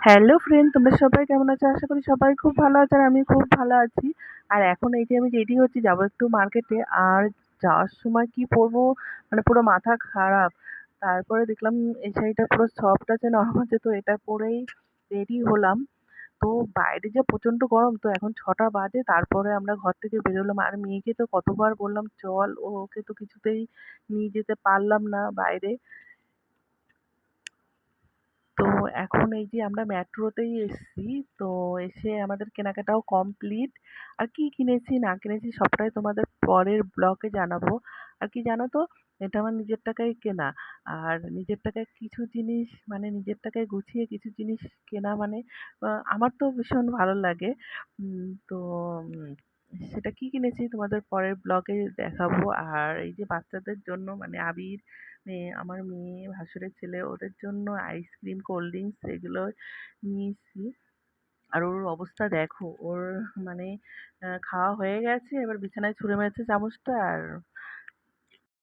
Hello friend, তোমরা সবাই কেমন আছো? আশা করি সবাই খুব ভালো আছে আর আমি খুব ভালো আছি। আর এখন এই যে আমি রেডি হচ্ছি, যাবো একটু মার্কেটে। আর যাওয়ার সময় কি পরবো, মানে পুরো মাথা খারাপ। তারপরে দেখলাম এই শাড়িটা পুরো সফট আছে, নরম আছে, তো এটা পরেই রেডি হলাম। তো বাইরে যে প্রচন্ড গরম, তো এখন 6টা বাজে, তারপরে আমরা ঘর থেকে বেরোলাম। আর মেয়েকে তো কতবার বললাম চল, ওকে তো কিছুতেই নিয়ে যেতে পারলাম না বাইরে। তো এখন এই যে আমরা মেট্রোতেই এসেছি। তো এসে আমাদের কেনাকাটাও কমপ্লিট। আর কি কিনেছি না কিনেছি সবটাই তোমাদের পরের ব্লগে জানাবো। আর কি জানো তো, এটা আমার নিজের টাকায় কেনা। আর নিজের টাকায় কিছু জিনিস, মানে নিজের টাকায় গুছিয়ে কিছু জিনিস কেনা, মানে আমার তো ভীষণ ভালো লাগে। তো সেটা কি কিনেছি তোমাদের পরের ব্লগে দেখাবো। আর এই যে বাচ্চাদের জন্য, মানে আবির, আমার মেয়ে, ভাসুরের ছেলে, ওদের জন্য আইসক্রিম, কোল্ড ড্রিঙ্কস এগুলো নিয়েছি। আর ওর অবস্থা দেখো, ওর মানে খাওয়া হয়ে গেছে, এবার বিছানায় ছুঁড়ে মেরেছে চামচটা। আর